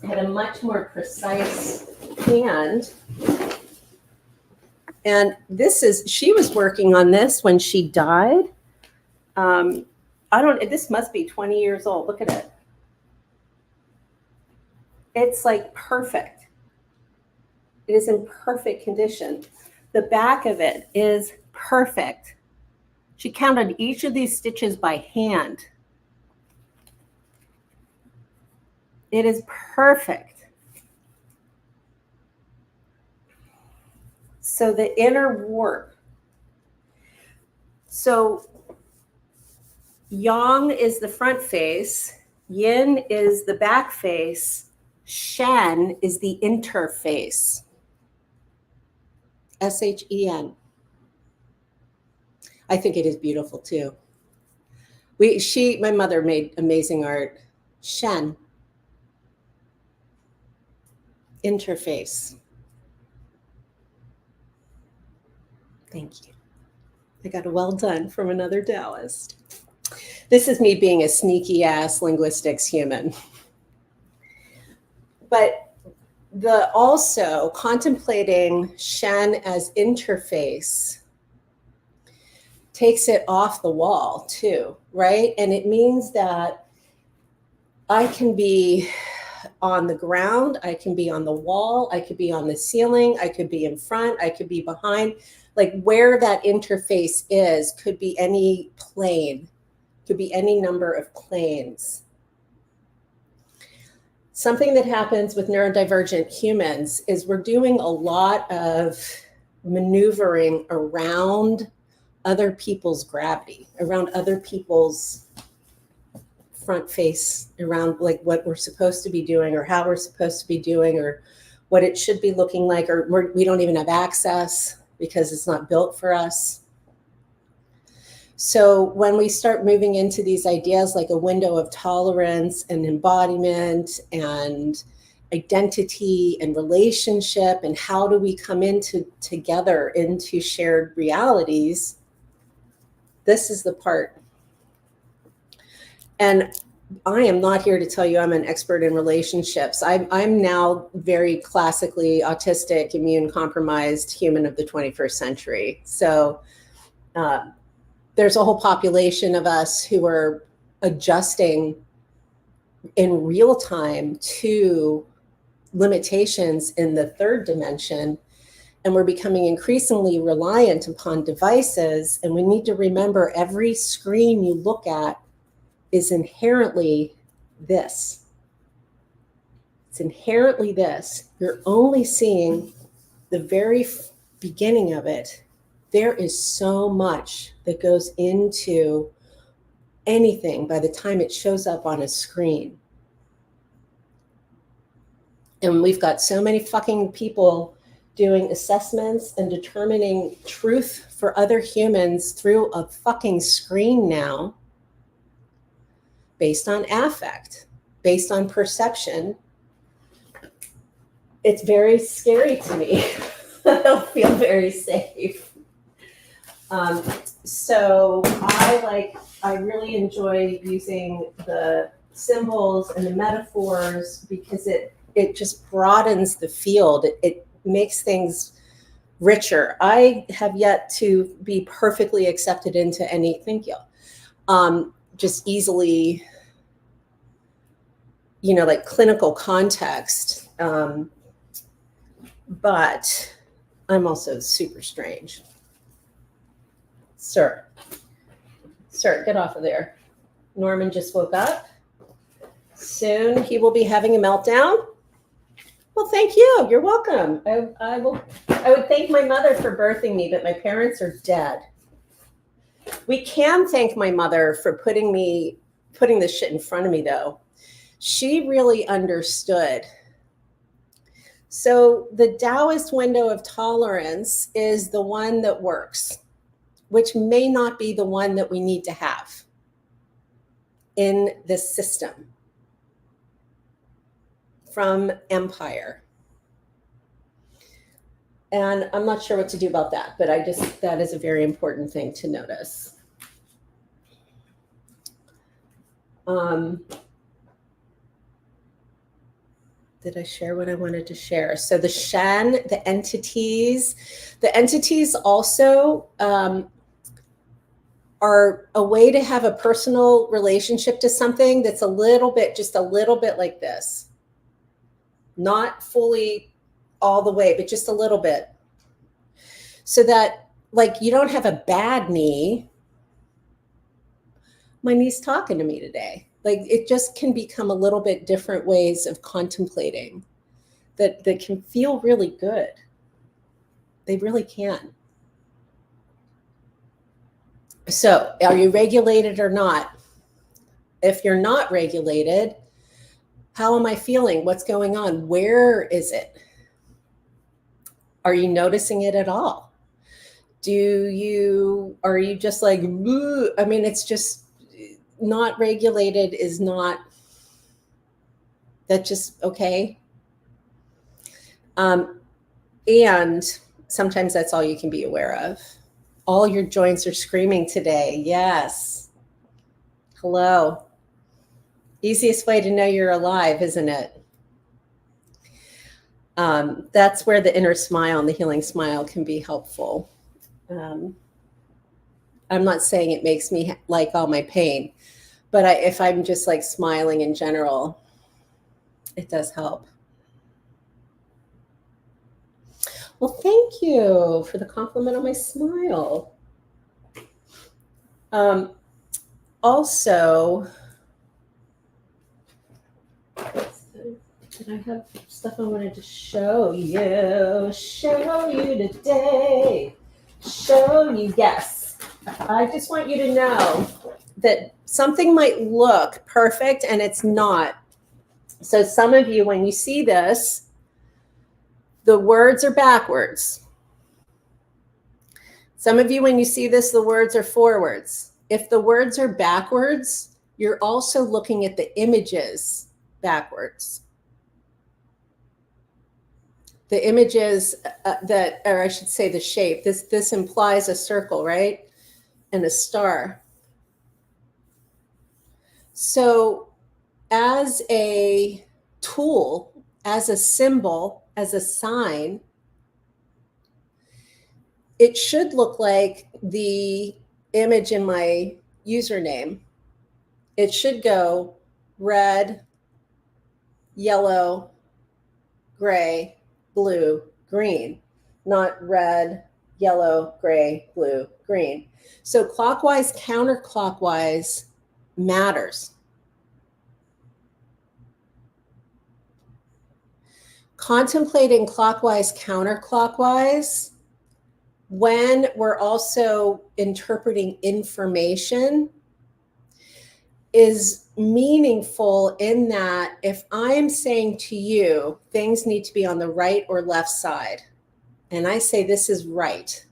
had a much more precise hand. And she was working on this when she died. This must be 20 years old. Look at it. It's like perfect. It is in perfect condition. The back of it is perfect. She counted each of these stitches by hand. It is perfect. So the inner warp. So Yang is the front face, Yin is the back face, Shen is the interface. Shen. I think it is beautiful too. My mother made amazing art. Shen. Interface. Thank you. I got a well done from another Taoist. This is me being a sneaky ass linguistics human. But also contemplating Shen as interface takes it off the wall too, right? And it means that I can be on the ground, I can be on the wall, I could be on the ceiling, I could be in front, I could be behind. Like where that interface is could be any plane, could be any number of planes. Something that happens with neurodivergent humans is we're doing a lot of maneuvering around other people's gravity, around other people's front face, around like what we're supposed to be doing or how we're supposed to be doing or what it should be looking like, or we don't even have access because it's not built for us. So when we start moving into these ideas like a window of tolerance and embodiment and identity and relationship and how do we come together into shared realities, this is the part. And I am not here to tell you I'm an expert in relationships. I'm now very classically autistic, immune compromised human of the 21st century. So there's a whole population of us who are adjusting in real time to limitations in the third dimension. And we're becoming increasingly reliant upon devices. And we need to remember every screen you look at is inherently this. It's inherently this. You're only seeing the very beginning of it. There is so much that goes into anything by the time it shows up on a screen. And we've got so many fucking people doing assessments and determining truth for other humans through a fucking screen now, based on affect, based on perception. It's very scary to me. I don't feel very safe. So I really enjoy using the symbols and the metaphors because it just broadens the field. It makes things richer. I have yet to be perfectly accepted into any, thank you, just easily, like clinical context. But I'm also super strange. Sir, get off of there. Norman just woke up. Soon he will be having a meltdown. Well, thank you. You're welcome. I would thank my mother for birthing me, but my parents are dead. We can thank my mother for putting this shit in front of me, though. She really understood. So the Taoist window of tolerance is the one that works, which may not be the one that we need to have in this system from empire. And I'm not sure what to do about that, but that is a very important thing to notice. Did I share what I wanted to share? So the Shen, the entities also are a way to have a personal relationship to something that's just a little bit like this. Not fully all the way, but just a little bit. So that, like, you don't have a bad knee. My knee's talking to me today. Like, it just can become a little bit different ways of contemplating that can feel really good. They really can. So, are you regulated or not? If you're not regulated, how am I feeling? What's going on? Where is it? Are you noticing it at all? Are you just like, bleh? I mean, it's just not regulated is not, that's just okay. And sometimes that's all you can be aware of. All your joints are screaming today. Yes. Hello. Easiest way to know you're alive, isn't it? That's where the inner smile and the healing smile can be helpful. I'm not saying it makes me like all my pain, but if I'm just like smiling in general, it does help. Well, thank you for the compliment on my smile. Also, did I have stuff I wanted to show you today? Show you, yes. I just want you to know that something might look perfect and it's not. So some of you, when you see this, the words are backwards. Some of you, when you see this, the words are forwards. If the words are backwards, you're also looking at the images backwards. The images or I should say the shape, this implies a circle, right? And a star. So as a tool, as a symbol, as a sign, it should look like the image in my username. It should go red, yellow, gray, blue, green, not red, yellow, gray, blue, green. So clockwise, counterclockwise matters. Contemplating clockwise, counterclockwise, when we're also interpreting information, is meaningful in that if I'm saying to you, things need to be on the right or left side, and I say this is right,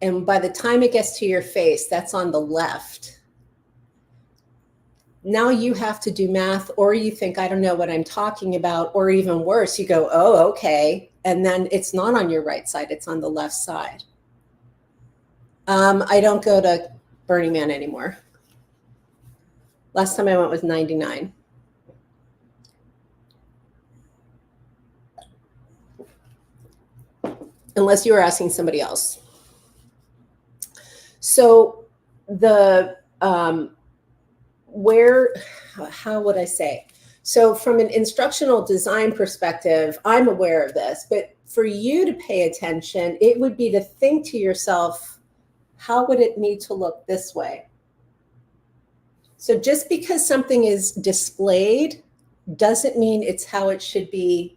and by the time it gets to your face, that's on the left. Now you have to do math, or you think, I don't know what I'm talking about, or even worse, you go, oh, okay. And then it's not on your right side, it's on the left side. I don't go to Burning Man anymore. Last time I went was 99. Unless you were asking somebody else. So how would I say? So from an instructional design perspective, I'm aware of this, but for you to pay attention, it would be to think to yourself, how would it need to look this way? So just because something is displayed doesn't mean it's how it should be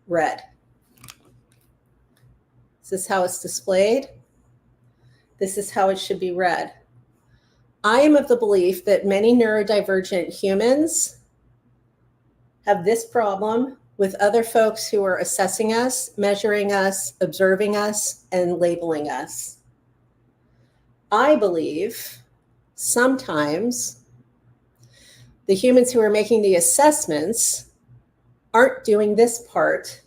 read. Is this how it's displayed? This is how it should be read. I am of the belief that many neurodivergent humans have this problem with other folks who are assessing us, measuring us, observing us, and labeling us. I believe sometimes the humans who are making the assessments aren't doing this part.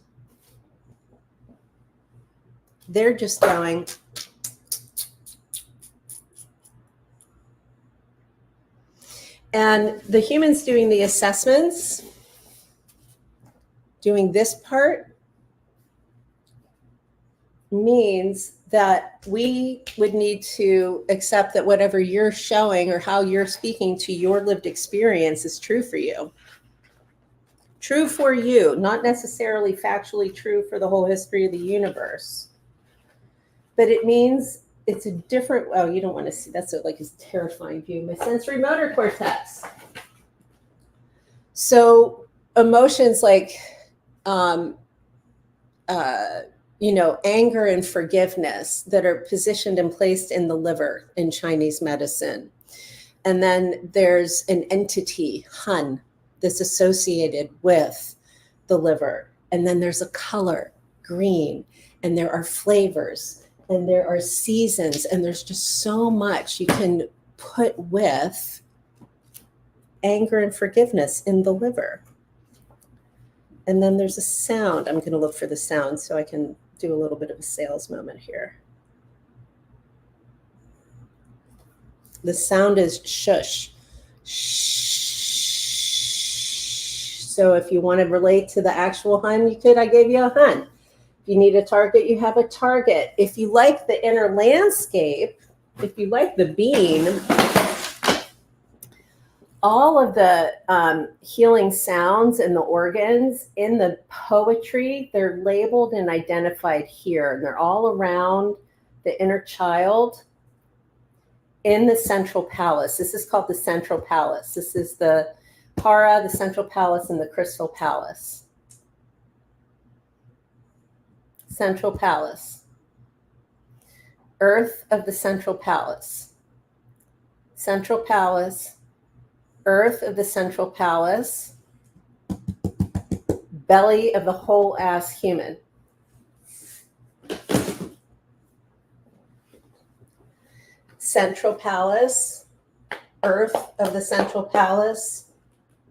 They're just going, and the humans doing the assessments, doing this part, means that we would need to accept that whatever you're showing or how you're speaking to your lived experience is true for you. True for you, not necessarily factually true for the whole history of the universe. But it means it's a different, oh, you don't want to see, that's like a terrifying view. My sensory motor cortex. So emotions like, anger and forgiveness that are positioned and placed in the liver in Chinese medicine. And then there's an entity, Hun, that's associated with the liver. And then there's a color, green, and there are flavors, and there are seasons, and there's just so much you can put with anger and forgiveness in the liver. And then there's a sound. I'm going to look for the sound so I can do a little bit of a sales moment here. The sound is shush. Shh. So if you want to relate to the actual Hun, you could. I gave you a Hun. If you need a target, you have a target. If you like the inner landscape, if you like the bean, all of the healing sounds and the organs in the poetry, they're labeled and identified here. And they're all around the inner child in the central palace. This is called the central palace. This is the Hara, the central palace, and the crystal palace. Central palace. Earth of the central palace. Central palace. Earth of the central palace, belly of the whole ass human. Central palace, earth of the central palace,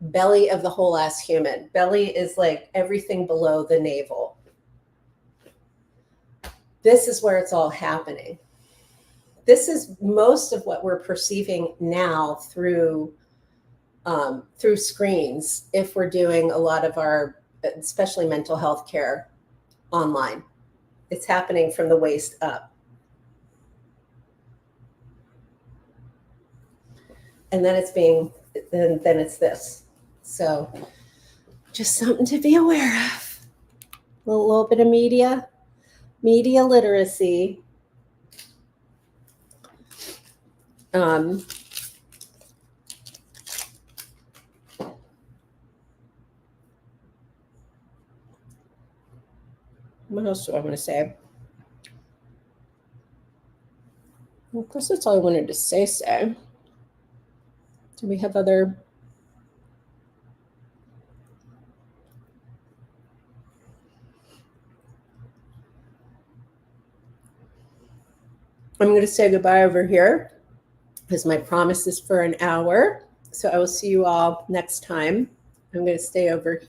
belly of the whole ass human. Belly is like everything below the navel. This is where it's all happening. This is most of what we're perceiving now through screens, if we're doing a lot of our, especially mental health care, online. It's happening from the waist up. And then it's then it's this. So just something to be aware of. A little bit of media literacy. What else do I want to say? Well, of course, that's all I wanted to say. Do we have other? I'm going to say goodbye over here because my promise is for an hour. So I will see you all next time. I'm going to stay over here.